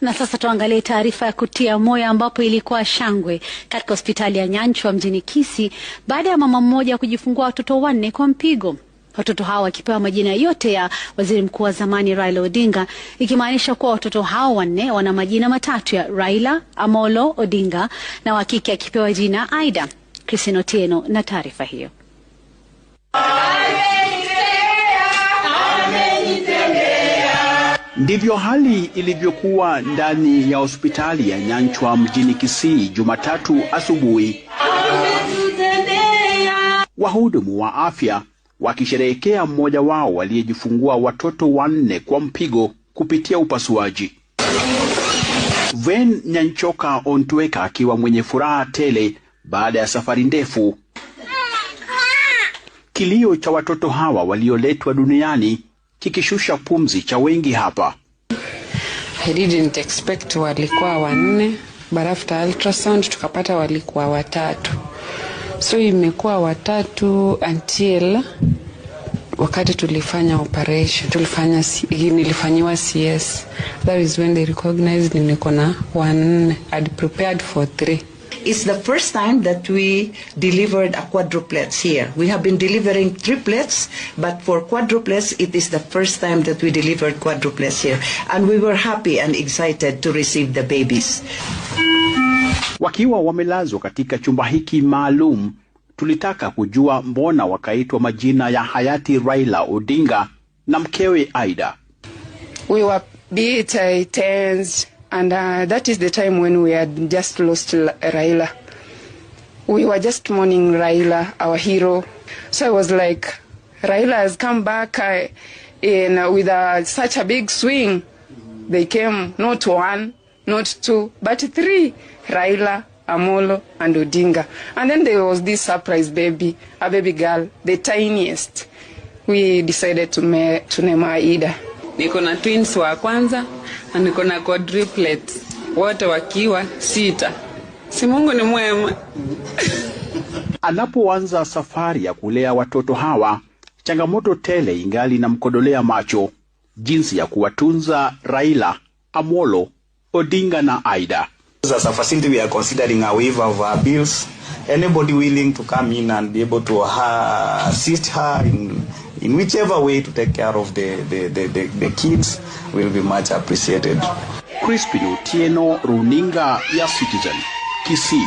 Na sasa tuangalie taarifa ya kutia moyo ambapo ilikuwa shangwe katika hospitali ya Nyanchwa mjini Kisii baada ya mama mmoja kujifungua watoto 4 kwa mpigo. Watoto hao wakipewa majina yote ya waziri mkuu wa zamani Raila Odinga, ikimaanisha kuwa watoto hao 4 wana majina matatu ya Raila, Amolo Odinga na wa kike akipewa jina Aida. Christine Otieno na taarifa hiyo. Ndivyo hali ilivyokuwa ndani ya hospitali ya Nyanchwa mjini Kisii Jumatatu asubuhi. Wahudumu wa afya wakisherehekea mmoja wao aliyejifungua watoto 4 kwa mpigo kupitia upasuaji. Ven Nyanchoka Ontweka akiwa mwenye furaha tele baada ya safari ndefu. Kilio cha watoto hawa walioletwa duniani kikishusha pumzi cha wengi hapa. I didn't expect walikuwa 4, but after ultrasound tukapata walikuwa 3. So imekuwa 3 until wakati tulifanya operation, nilifanyiwa CS. That is when they recognized niko na 1. I'd prepared for 3. It's the first time that we delivered a quadruplets here. We have been delivering triplets, but for quadruplets, it is the first time that we delivered quadruplets here. And we were happy and excited to receive the babies. Wakiwa wamelazwa katika chumba hiki maalum, tulitaka kujua mbona wakaitwa majina ya hayati Raila Odinga na mkewe Aida. We were bit tense. And that is the time when we had just lost Raila. We were just mourning Raila, our hero. So I was like, Raila has come back with such a big swing. They came not 1, not 2, but 3. Raila, Amolo, and Odinga. And then there was this surprise baby, a baby girl, the tiniest. We decided to name her Aida. Niko na twins wa kwanza na niko na quadruplets wote wakiwa 6. Si Mungu ni mwema. Anapoanza safari ya kulea watoto hawa, changamoto tele ingali na mkodolea macho, jinsi ya kuwatunza Raila, Amolo, Odinga na Aida. As a facility, we are considering a waiver of our bills. Anybody willing to come in and be able to assist her in whichever way to take care of the kids will be much appreciated. Crispin Otieno, runinga ya Citizen, Kisii.